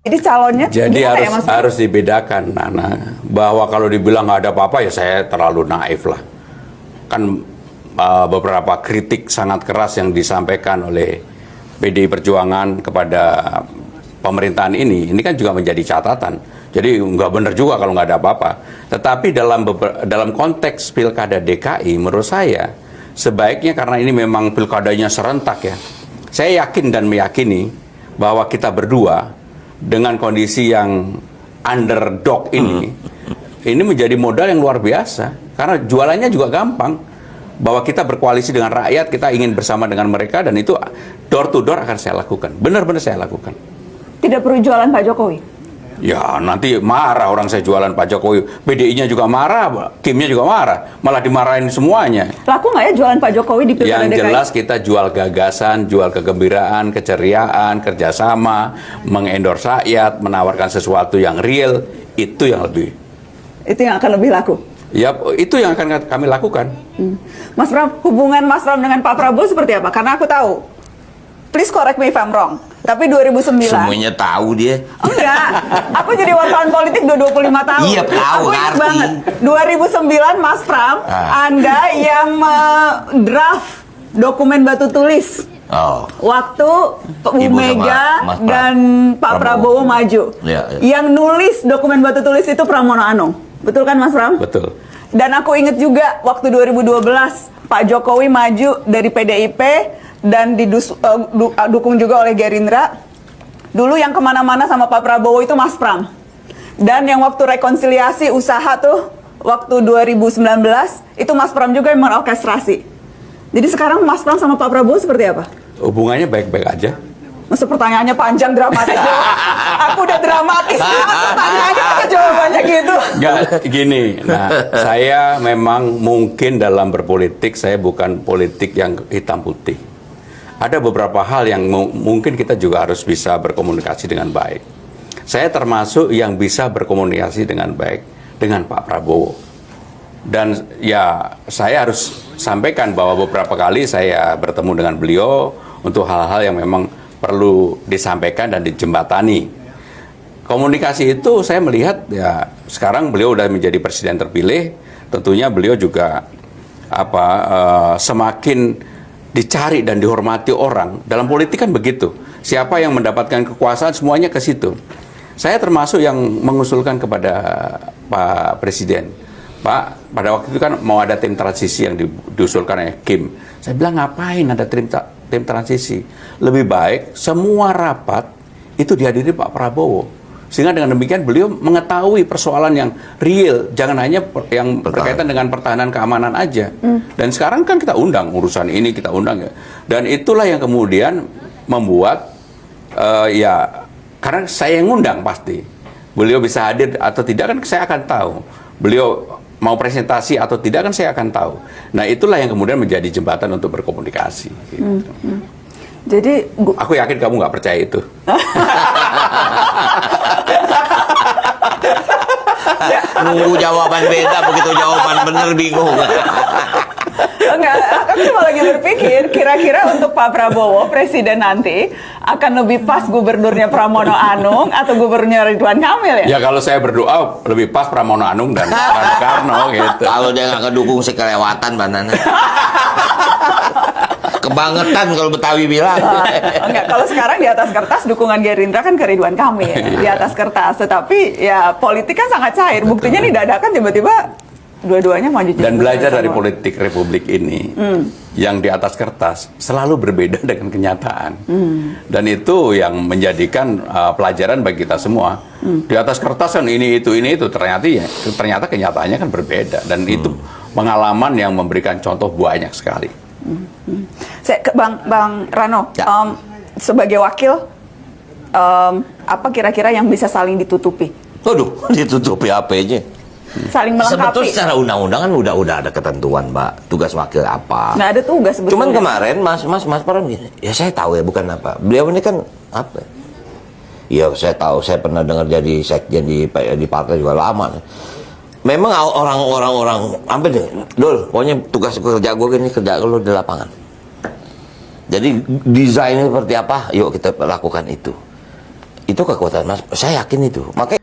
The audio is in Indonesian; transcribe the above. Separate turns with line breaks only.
Jadi calonnya
Jadi
gimana ya,
harus
Mas Pram?
harus dibedakan, Nana, bahwa kalau dibilang nggak ada apa-apa ya saya terlalu naif lah. Kan beberapa kritik sangat keras yang disampaikan oleh PDI Perjuangan kepada pemerintahan ini kan juga menjadi catatan. Jadi nggak benar juga kalau nggak ada apa-apa. Tetapi dalam konteks pilkada DKI, menurut saya sebaiknya, karena ini memang pilkadanya serentak ya, saya yakin dan meyakini bahwa kita berdua dengan kondisi yang underdog ini menjadi modal yang luar biasa. Karena jualannya juga gampang, bahwa kita berkoalisi dengan rakyat, kita ingin bersama dengan mereka, dan itu door to door akan saya lakukan. Benar-benar saya lakukan.
Tidak perlu jualan Pak Jokowi.
Ya nanti marah orang saya jualan Pak Jokowi. PDI-nya juga marah, Kimnya juga marah. Malah dimarahin semuanya.
Laku nggak ya jualan Pak Jokowi di pilkada
Yang
DKI?
jelas kita jual gagasan, jual kegembiraan, keceriaan, kerjasama, mengendorse rakyat, menawarkan sesuatu yang real. Itu yang lebih.
Itu yang akan lebih laku.
Ya, itu yang akan kami lakukan.
Mas Pram, hubungan Mas Pram dengan Pak Prabowo seperti apa? Karena aku tahu. Please correct me if I'm wrong. Tapi 2009.
Semuanya tahu dia.
Enggak, aku jadi wartawan politik udah 25 tahun.
Iya, tahu,
aku ingat
ngerti.
banget. 2009 Mas Pram, Anda yang draft dokumen batu tulis.
Oh.
Waktu Bu
Ibu sama
Mega
Mas Pram.
dan Pak Prabowo maju.
Iya, iya.
Yang nulis dokumen batu tulis itu Pramono Anung. Betul kan Mas Pram?
Betul.
Dan aku ingat juga waktu 2012 Pak Jokowi maju dari PDIP dan didukung juga oleh Gerindra. Dulu yang kemana-mana sama Pak Prabowo itu Mas Pram. Dan yang waktu rekonsiliasi usaha tuh waktu 2019 itu Mas Pram juga yang mengorkestrasi. Jadi sekarang Mas Pram sama Pak Prabowo seperti apa?
Hubungannya baik-baik aja.
Masa pertanyaannya panjang, dramatis. Aku udah dramatis banget pertanyaannya, kok jawabannya gitu.
Enggak, gini. Nah, saya memang mungkin dalam berpolitik, saya bukan politik yang hitam putih. Ada beberapa hal yang mungkin kita juga harus bisa berkomunikasi dengan baik. Saya termasuk yang bisa berkomunikasi dengan baik dengan Pak Prabowo. Dan ya, saya harus sampaikan bahwa beberapa kali saya bertemu dengan beliau untuk hal-hal yang memang perlu disampaikan dan dijembatani. Komunikasi itu saya melihat ya sekarang beliau udah menjadi presiden terpilih, tentunya beliau juga semakin dicari dan dihormati orang. Dalam politik kan begitu. Siapa yang mendapatkan kekuasaan semuanya ke situ. Saya termasuk yang mengusulkan kepada Pak Presiden, Pak, pada waktu itu kan mau ada tim transisi yang diusulkan oleh Kim. Saya bilang ngapain ada tim transisi? Lebih baik semua rapat itu dihadiri Pak Prabowo. Sehingga dengan demikian beliau mengetahui persoalan yang real, jangan hanya yang berkaitan dengan pertahanan keamanan aja. Dan sekarang kan kita undang urusan ini, kita undang ya. Dan itulah yang kemudian membuat ya, karena saya yang ngundang pasti. Beliau bisa hadir atau tidak kan saya akan tahu. Beliau mau presentasi atau tidak kan saya akan tahu. Nah itulah yang kemudian menjadi jembatan untuk berkomunikasi. Gitu.
Jadi
aku yakin kamu nggak percaya itu.
Nunggu jawaban beda, begitu jawaban bener bingung.
enggak, aku cuma lagi berpikir kira-kira untuk Pak Prabowo presiden nanti akan lebih pas gubernurnya Pramono Anung atau gubernurnya Ridwan Kamil ya?
Ya kalau saya berdoa lebih pas Pramono Anung dan Rano Karno gitu.
Kalau dia nggak kedukung sih kelewatan, Mbak Nana. Kebangetan kalau Betawi bilang.
Enggak, kalau sekarang di atas kertas dukungan Gerindra kan ke Ridwan Kamil di atas kertas, tetapi ya politik kan sangat cair. Buktinya nih dadakan tiba-tiba dua-duanya maju.
Dan belajar dari politik Republik ini yang di atas kertas selalu berbeda dengan kenyataan. Dan itu yang menjadikan pelajaran bagi kita semua. Di atas kertas kan ini itu ternyata kenyataannya kan berbeda, dan itu pengalaman yang memberikan contoh banyak sekali.
Saya ke Bang Rano,
Ya.
Sebagai wakil, apa kira-kira yang bisa saling ditutupi?
Waduh, ditutupi apa aja?
Saling
Sebetulnya
melengkapi.
secara undang-undang kan udah ada ketentuan, Mbak. Tugas wakil apa?
Nggak ada tugas sebetulnya.
Cuman kemarin Mas Pram gini, ya saya tahu ya bukan apa. Beliau ini kan apa? Ya saya tahu, saya pernah dengar jadi sekjen di partai juga lama. Memang orang apa deh, Dul, pokoknya tugas kerja gue gini, kerja lo di lapangan. Jadi desainnya seperti apa, yuk kita lakukan itu. Itu kekuatan Mas. Saya yakin itu. Makanya